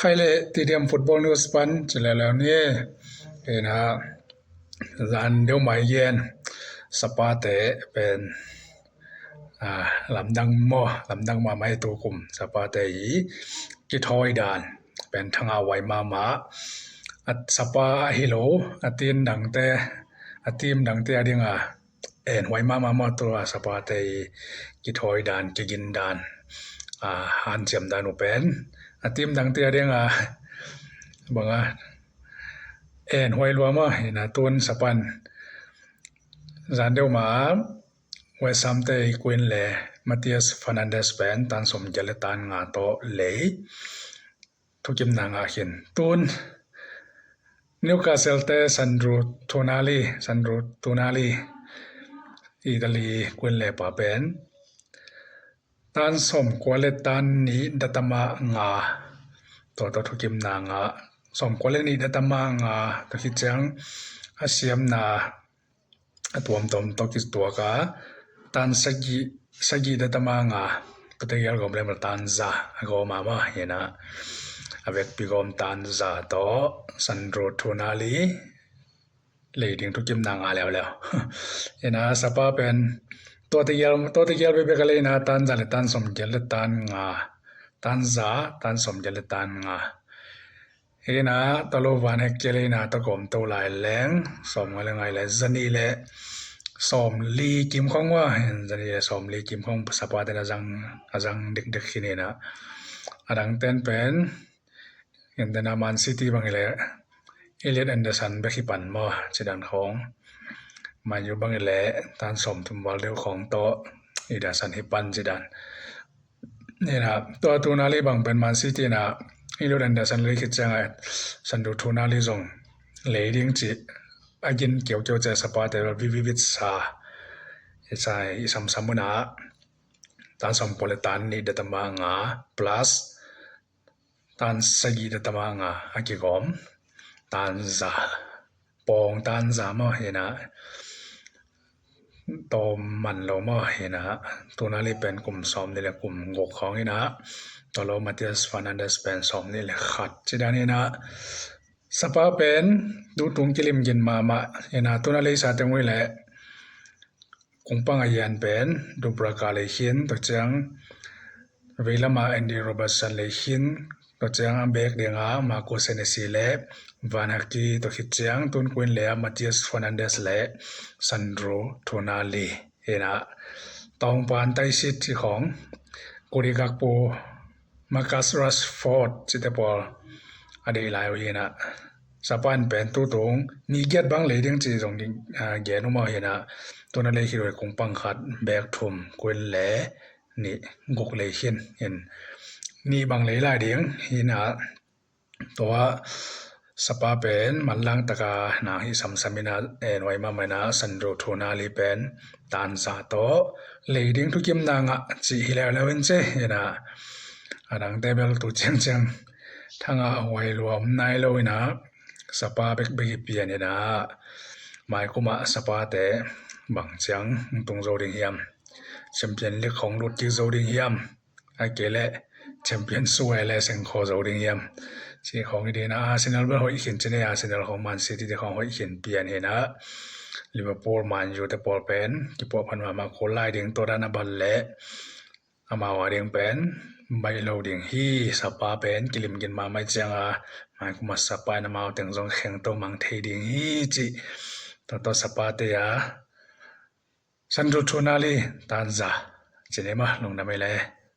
TDM Football News Pan จะแล้วนี่นะรันเดี๋ยวไม่เย็นสปาเตเป็นลำดังมาไม่ตัวกลุ่มสปาเตอีกิทอยดานเป็นทางเอาไว้มาสปาฮิโลทีมดังเตเดียงไว้มาตัวสปาเตกิทอยดานกินดานฮันเจียมดานุเป็นทีมดังเตเดียงบังไว้รวมนะตุนสปันจันเดียวมาเวสัมเตยควินเล่มาติอัสฟานันเดสเป็นตันสมเจเลตันงาโตเล่ทุกิมนางอาหินตุนนิวคาสเซลเตซันดรูทูนาลีอิตาลีควินเล่ปาเป็นตันสมกัวเลตันนี้ดัตมางาตัวทุกิมนางาสมกัวเลนี้ดัตมางาตัวคิดจังอาเซียมนาตัวมตัวคิดตัวกาตันสกีดัตมางาตัวเดียร์กอมเลมตันซาโกมาเห็นนะอเวกปีกอมตันซาโตซันโรทูนาลีเลยดิ้งทุกิมนางาแล้วเห็นนะสภาพเป็นตัวเดียร์ไปกันเลยนะตันซาเลตันสมเจเลตันงาตันสมเจเลตันงาเห็นนะตลอดวันเฮกเจเลยนะตะกอมตัวลายแรงสมอะไรไงเลยจันนี่แหละสมลีกิมคงว่าจันนี่แหละสมลีกิมคงสปาเตนะจังเด็กขี้นี่นะดังเต้นเป็นเห็นแต่นามันซิตี้บางเลยเอเลียดแอนเดอร์สันเบคิปันมาจะดังของมาอยู่บางเลยตันสมทุมวอลเดลของโตอีดาสันฮิปันจะดันนี่นะตัวตูนาลีบางเป็นมันซิตี้นะอีลูดันเดอร์สันเลยคิดจังไงสันดูทูนาลีซงเลยดิ้งจิอากินเกี่ยวเจสปาเตอร์วิซาใช่สัมมุนาตันสมโพลตันนี่เดตมางา plus ตันสกีเดตมางาอากิกอมตันซาปองตันซามาเห็นะตอมมันเรามาเห็นะตัวนั้นเลยเป็นกลุ่มซ้อมนี่แหละกลุ่มงกของนี่นะตัวเรามาเทียสฟานันเดสเป็นซ้อมนี่แหละขัดจีดานี่นะสภาพเป็นดูตุงกิลิมยินมาเห็นะตัวนั้นเลยสาธิตไว้แหละคงปังอายันเป็นดูประกาศเลยหินตัวจังเวลามาแอนดี้โรเบิร์ตสันเลยหินตัวจังเบกเดียงมาโกเซเนซีเล่วานฮักกี้ตัวคิดจังตุนควินเล่มาเทียสฟานันเดสเล่ซันโดรโทนาลีเห็นะตองปานไตซิตที่ของกุริกักปูมาคัสรัสฟอร์ดจิตเตปอลอดีไลเห็นะสปานเป็นตัวตรงนี่เกียรบังเลยดิ้งจีตรงนี้เกียรนุมาเห็นะตัวนั้นเลยคิดว่าคงปังขัดแบกทุ่มควินเล่นี่งกเลยเห็นนี่บางเลยหลายเดียงเห็นะตัวสปาเป็นมันลังตะกาหนาฮิสัมมินาไว้มาไม่นะสันโดโทนาลีเป็นตันซาโตเลยดิ้งทุกิมนางจีฮิแล้วเว้นเจเห็นะดังเตเบลตุเจียงทั้งไว้รวมนายเลยนะสปาเบกเปียเนี่ยนะหมายกุมาสปาเตบางจังตรงโจดิงเฮียมแชมเปี้ยนลีกของรุดจิโจดิงเฮียมไอเกเล่แชมเปี้ยนสวยและเซงโคโจดิงเฮียมที่ของดีนะอาร์เซนอลเป็นหอยหินจีเนียอาร์เซนอลของแมนซิตี้ที่ของหอยหินเปลี่ยนเห็นนะลิเวอร์พูลแมนยูแต่บอลเป็นที่พวกพันมาโคไลเดียงตัวด้านบอลเละอามาว่าเดียงเป็นใบโลเดียงฮีสปาเป็นกิลิมกินมาไม่จังหมายความว่าสปานามาเอาแต่งทรงแข่งตัวมังเทเดียงฮีจีตัวสปาเตียซันโดโทนาลีตันซาเจเนมาลงน้ำไม่เลย